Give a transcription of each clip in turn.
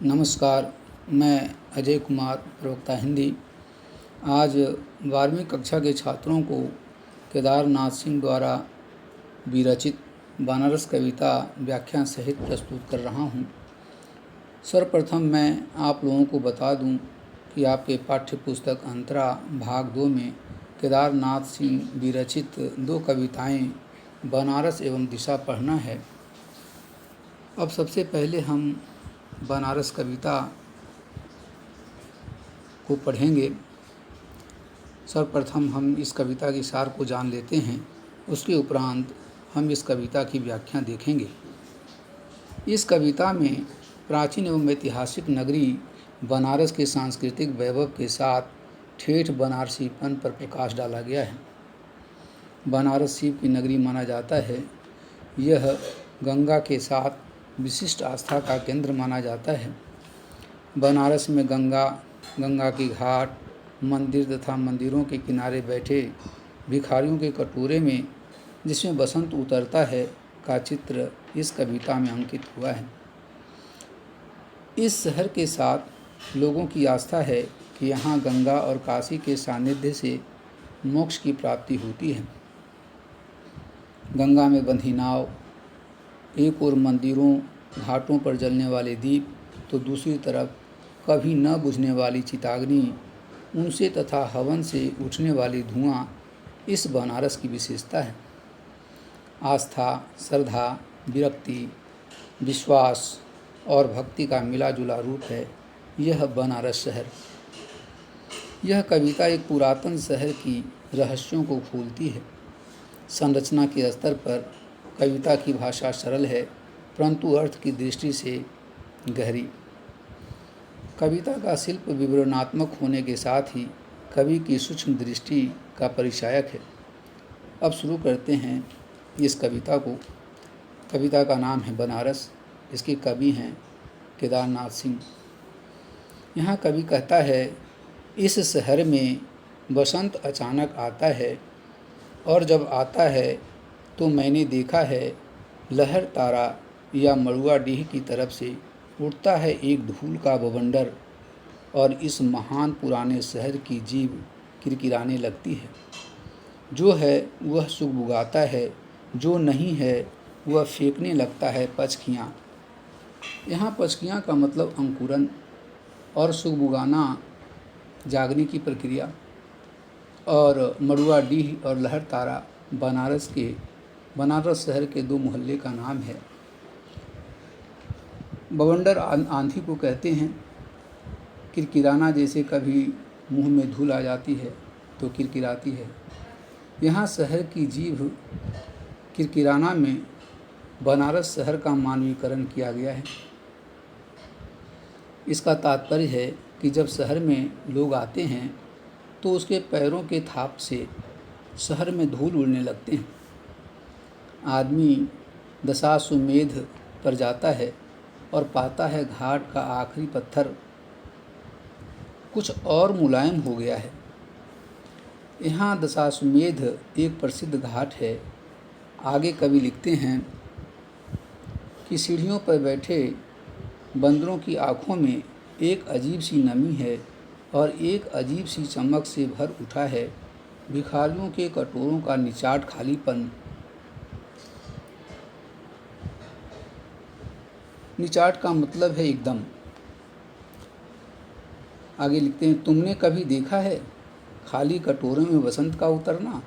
नमस्कार, मैं अजय कुमार, प्रवक्ता हिंदी। आज 12वीं कक्षा के छात्रों को केदारनाथ सिंह द्वारा विरचित बनारस कविता व्याख्या सहित प्रस्तुत कर रहा हूँ। सर्वप्रथम मैं आप लोगों को बता दूँ कि आपके पाठ्य पुस्तक अंतरा भाग 2 में केदारनाथ सिंह विरचित 2 कविताएं बनारस एवं दिशा पढ़ना है। अब सबसे पहले हम बनारस कविता को पढ़ेंगे। सर्वप्रथम हम इस कविता के सार को जान लेते हैं, उसके उपरांत हम इस कविता की व्याख्या देखेंगे। इस कविता में प्राचीन एवं ऐतिहासिक नगरी बनारस के सांस्कृतिक वैभव के साथ ठेठ बनारसीपन पर प्रकाश डाला गया है। बनारस शिव की नगरी माना जाता है। यह गंगा के साथ विशिष्ट आस्था का केंद्र माना जाता है। बनारस में गंगा की घाट, मंदिर तथा मंदिरों के किनारे बैठे भिखारियों के कटोरे में जिसमें बसंत उतरता है का चित्र इस कविता में अंकित हुआ है। इस शहर के साथ लोगों की आस्था है कि यहाँ गंगा और काशी के सानिध्य से मोक्ष की प्राप्ति होती है। गंगा में बंधी नाव, एक ओर मंदिरों घाटों पर जलने वाले दीप, तो दूसरी तरफ कभी न बुझने वाली चिताग्नि, उनसे तथा हवन से उठने वाली धुआं इस बनारस की विशेषता है। आस्था, श्रद्धा, विरक्ति, विश्वास और भक्ति का मिला जुला रूप है यह बनारस शहर। यह कविता एक पुरातन शहर की रहस्यों को खोलती है। संरचना के स्तर पर कविता की भाषा सरल है, परंतु अर्थ की दृष्टि से गहरी। कविता का शिल्प विवरणात्मक होने के साथ ही कवि की सूक्ष्म दृष्टि का परिचायक है। अब शुरू करते हैं इस कविता को। कविता का नाम है बनारस। इसके कवि हैं केदारनाथ सिंह। यहाँ कवि कहता है, इस शहर में बसंत अचानक आता है, और जब आता है तो मैंने देखा है लहर तारा या मड़ुआडीह की तरफ से उठता है एक धूल का बवंडर, और इस महान पुराने शहर की जीभ किरकिराने लगती है। जो है वह सुगबुगाता है, जो नहीं है वह फेंकने लगता है पचकियाँ। यहाँ पचकियाँ का मतलब अंकुरन और सुगबुगाना जागने की प्रक्रिया। और मड़ुआडीह और लहर तारा बनारस शहर के 2 मोहल्ले का नाम है। बवंडर आंधी को कहते हैं। किरकिराना जैसे कभी मुंह में धूल आ जाती है तो किरकिराती है। यहाँ शहर की जीभ किरकिराना में बनारस शहर का मानवीकरण किया गया है। इसका तात्पर्य है कि जब शहर में लोग आते हैं तो उसके पैरों के थाप से शहर में धूल उड़ने लगते हैं। आदमी दशाश्वमेध पर जाता है और पाता है घाट का आखिरी पत्थर कुछ और मुलायम हो गया है। यहाँ दशाश्वमेध एक प्रसिद्ध घाट है। आगे कवि लिखते हैं कि सीढ़ियों पर बैठे बंदरों की आँखों में एक अजीब सी नमी है और एक अजीब सी चमक से भर उठा है भिखारियों के कटोरों का निचाट खालीपन। निचाट का मतलब है एकदम। आगे लिखते हैं, तुमने कभी देखा है खाली कटोरों में बसंत का उतरना?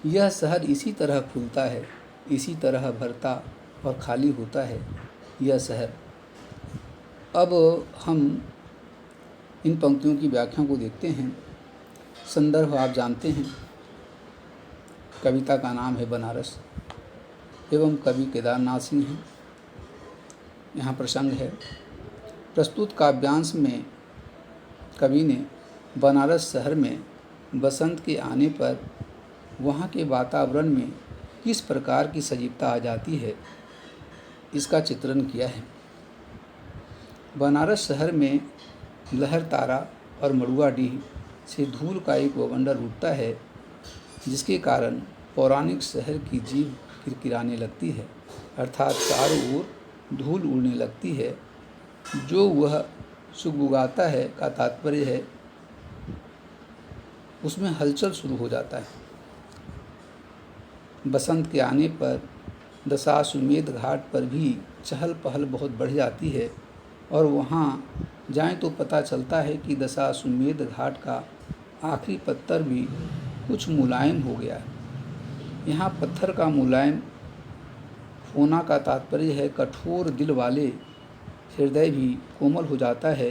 यह शहर इसी तरह खुलता है, इसी तरह भरता और खाली होता है यह शहर। अब हम इन पंक्तियों की व्याख्या को देखते हैं। संदर्भ आप जानते हैं। कविता का नाम है बनारस एवं कवि केदारनाथ सिंह हैं। यहाँ प्रसंग है। प्रस्तुत काव्यांश में कवि ने बनारस शहर में बसंत के आने पर वहाँ के वातावरण में किस प्रकार की सजीवता आ जाती है, इसका चित्रण किया है। बनारस शहर में लहर तारा और मड़ुआडीह से धूल का एक बवंडर उठता है, जिसके कारण पौराणिक शहर की जीभ किरकिराने लगती है, अर्थात चारों ओर धूल उड़ने लगती है जो वह सुगबुगाता है का तात्पर्य है उसमें हलचल शुरू हो जाता है। बसंत के आने पर दशाश्वमेध घाट पर भी चहल पहल बहुत बढ़ जाती है और वहाँ जाएं तो पता चलता है कि दशाश्वमेध घाट का आखिरी पत्थर भी कुछ मुलायम हो गया है। यहाँ पत्थर का मुलायम होना का तात्पर्य है कठोर दिल वाले हृदय भी कोमल हो जाता है।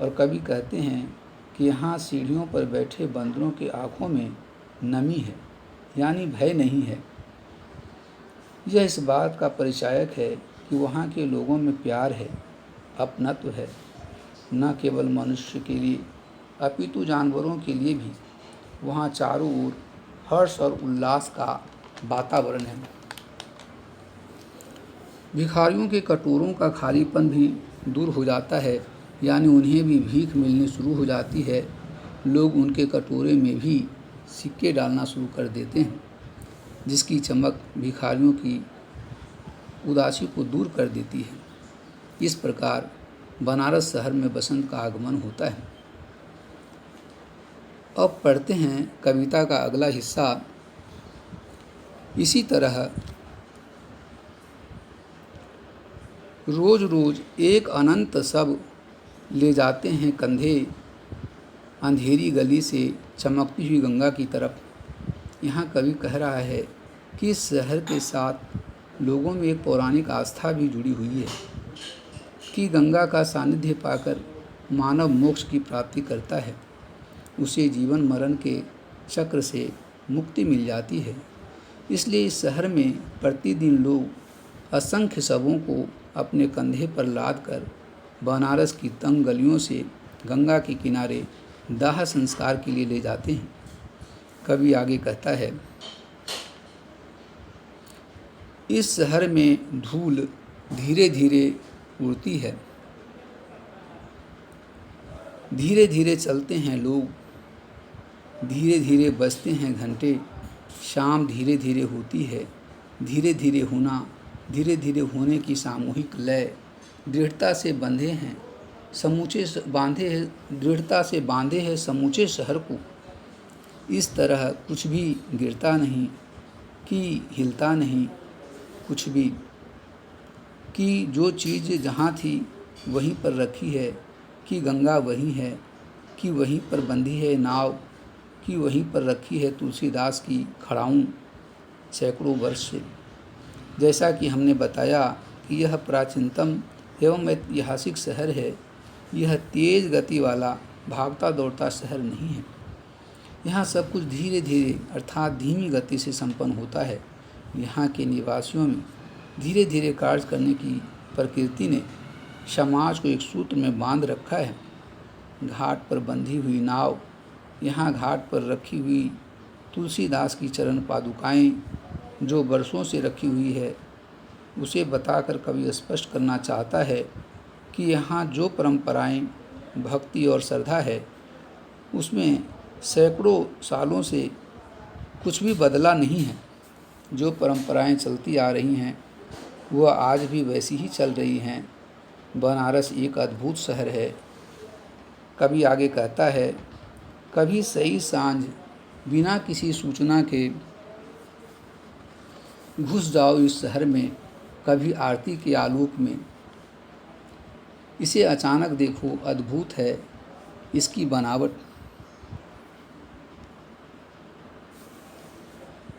और कवि कहते हैं कि यहाँ सीढ़ियों पर बैठे बंदरों की आँखों में नमी है, यानी भय नहीं है। यह इस बात का परिचायक है कि वहाँ के लोगों में प्यार है, अपनत्व है, न केवल मनुष्य के लिए अपितु जानवरों के लिए भी। वहाँ चारों ओर हर्ष और उल्लास का वातावरण है। भिखारियों के कटोरों का खालीपन भी दूर हो जाता है, यानी उन्हें भी भीख मिलनी शुरू हो जाती है। लोग उनके कटोरे में भी सिक्के डालना शुरू कर देते हैं, जिसकी चमक भिखारियों की उदासी को दूर कर देती है। इस प्रकार बनारस शहर में बसंत का आगमन होता है। अब पढ़ते हैं कविता का अगला हिस्सा। इसी तरह रोज रोज एक अनंत सब ले जाते हैं कंधे, अंधेरी गली से चमकती हुई गंगा की तरफ। यहाँ कवि कह रहा है कि इस शहर के साथ लोगों में एक पौराणिक आस्था भी जुड़ी हुई है कि गंगा का सानिध्य पाकर मानव मोक्ष की प्राप्ति करता है, उसे जीवन मरण के चक्र से मुक्ति मिल जाती है। इसलिए इस शहर में प्रतिदिन लोग असंख्य शवों को अपने कंधे पर लाद कर बनारस की तंग गलियों से गंगा के किनारे दाह संस्कार के लिए ले जाते हैं। कवि आगे कहता है, इस शहर में धूल धीरे धीरे उड़ती है, धीरे धीरे चलते हैं लोग, धीरे धीरे बजते हैं घंटे। शाम धीरे धीरे होती है, धीरे धीरे होना, धीरे धीरे होने की सामूहिक लय दृढ़ता से बंधे हैं दृढ़ता से बांधे हैं समूचे शहर को। इस तरह कुछ भी गिरता नहीं कि हिलता नहीं, कुछ भी कि जो चीज़ जहाँ थी वहीं पर रखी है, कि गंगा वहीं है, कि वहीं पर बंधी है नाव, कि वहीं पर रखी है तुलसीदास की खड़ाऊँ सैकड़ों वर्ष से। जैसा कि हमने बताया कि यह प्राचीनतम एवं ऐतिहासिक शहर है। यह तेज़ गति वाला भागता दौड़ता शहर नहीं है। यहाँ सब कुछ धीरे धीरे अर्थात धीमी गति से संपन्न होता है। यहाँ के निवासियों में धीरे धीरे कार्य करने की प्रकृति ने समाज को एक सूत्र में बांध रखा है। घाट पर बंधी हुई नाव, यहाँ घाट पर रखी हुई तुलसीदास की चरण पादुकाएँ जो वर्षों से रखी हुई है, उसे बताकर कवि स्पष्ट करना चाहता है कि यहाँ जो परंपराएं, भक्ति और श्रद्धा है, उसमें सैकड़ों सालों से कुछ भी बदला नहीं है। जो परंपराएं चलती आ रही हैं वह आज भी वैसी ही चल रही हैं। बनारस एक अद्भुत शहर है। कवि आगे कहता है, कभी सही सांझ बिना किसी सूचना के घुस जाओ इस शहर में, कभी आरती के आलोक में। इसे अचानक देखो, अद्भुत है इसकी बनावट।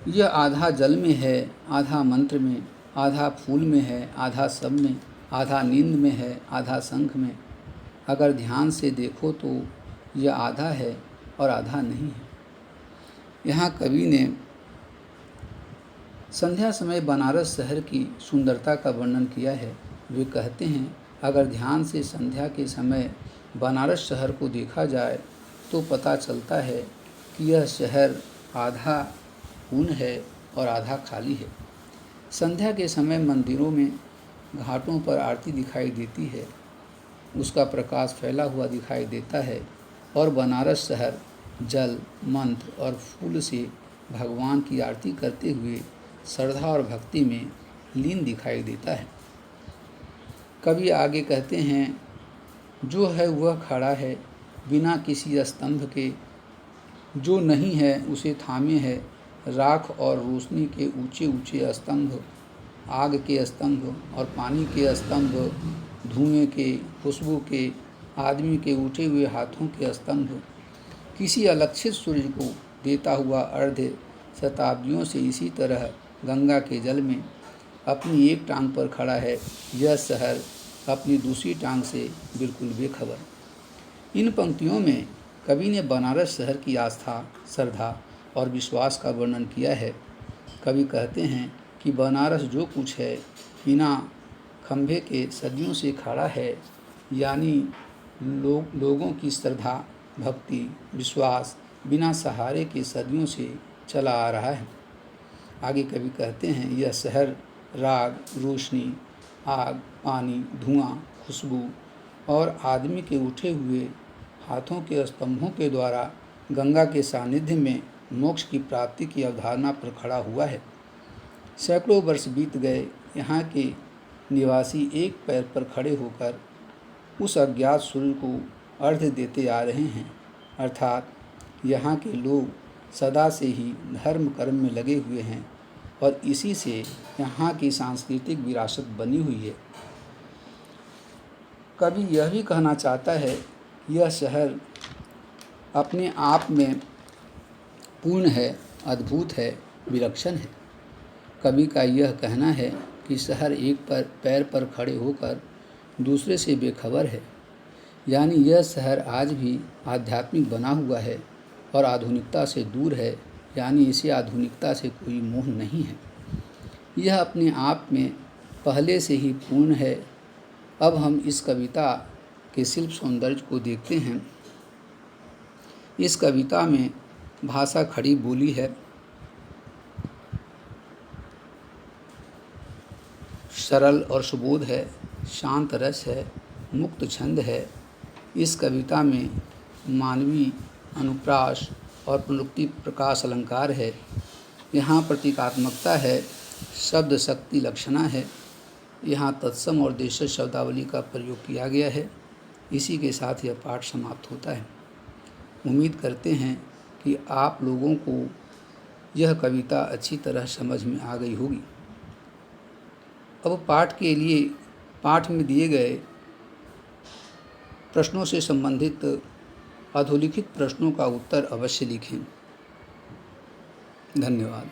यह आधा जल में है, आधा मंत्र में, आधा फूल में है, आधा सब में, आधा नींद में है, आधा शंख में। अगर ध्यान से देखो तो यह आधा है और आधा नहीं है। यहाँ कवि ने संध्या समय बनारस शहर की सुंदरता का वर्णन किया है। वे कहते हैं, अगर ध्यान से संध्या के समय बनारस शहर को देखा जाए तो पता चलता है कि यह शहर आधा पूर्ण है और आधा खाली है। संध्या के समय मंदिरों में घाटों पर आरती दिखाई देती है, उसका प्रकाश फैला हुआ दिखाई देता है और बनारस शहर जल, मंत्र और फूल से भगवान की आरती करते हुए श्रद्धा और भक्ति में लीन दिखाई देता है। कवि आगे कहते हैं, जो है वह खड़ा है बिना किसी स्तंभ के, जो नहीं है उसे थामे है राख और रोशनी के ऊंचे ऊंचे स्तंभ, आग के स्तंभ और पानी के स्तंभ, धुएं के, खुशबू के, आदमी के उठे हुए हाथों के स्तंभ। किसी अलक्षित सूर्य को देता हुआ अर्ध शताब्दियों से इसी तरह गंगा के जल में अपनी एक टांग पर खड़ा है यह शहर अपनी दूसरी टांग से बिल्कुल बेखबर। इन पंक्तियों में कवि ने बनारस शहर की आस्था, श्रद्धा और विश्वास का वर्णन किया है। कवि कहते हैं कि बनारस जो कुछ है बिना खंभे के सदियों से खड़ा है, यानी लोगों की श्रद्धा, भक्ति, विश्वास बिना सहारे के सदियों से चला आ रहा है। आगे कवि कहते हैं, यह शहर राग, रोशनी, आग, पानी, धुआं, खुशबू और आदमी के उठे हुए हाथों के स्तंभों के द्वारा गंगा के सानिध्य में मोक्ष की प्राप्ति की अवधारणा पर खड़ा हुआ है। सैकड़ों वर्ष बीत गए, यहाँ के निवासी एक पैर पर खड़े होकर उस अज्ञात सूर्य को अर्घ्य देते आ रहे हैं, अर्थात यहाँ के लोग सदा से ही धर्म कर्म में लगे हुए हैं और इसी से यहाँ की सांस्कृतिक विरासत बनी हुई है। कवि यह भी कहना चाहता है, यह शहर अपने आप में पूर्ण है, अद्भुत है, विलक्षण है। कवि का यह कहना है कि शहर एक पैर पर खड़े होकर दूसरे से बेखबर है, यानी यह शहर आज भी आध्यात्मिक बना हुआ है और आधुनिकता से दूर है, यानी इसे आधुनिकता से कोई मोह नहीं है। यह अपने आप में पहले से ही पूर्ण है। अब हम इस कविता के शिल्प सौंदर्य को देखते हैं। इस कविता में भाषा खड़ी बोली है, सरल और सुबोध है, शांत रस है, मुक्त छंद है। इस कविता में मानवीय अनुप्रास और पुनरुक्ति प्रकाश अलंकार है। यहाँ प्रतीकात्मकता है, शब्द शक्ति लक्षणा है। यहाँ तत्सम और देशज शब्दावली का प्रयोग किया गया है। इसी के साथ यह पाठ समाप्त होता है। उम्मीद करते हैं कि आप लोगों को यह कविता अच्छी तरह समझ में आ गई होगी। अब पाठ के लिए पाठ में दिए गए प्रश्नों से संबंधित अधोलिखित प्रश्नों का उत्तर अवश्य लिखें। धन्यवाद।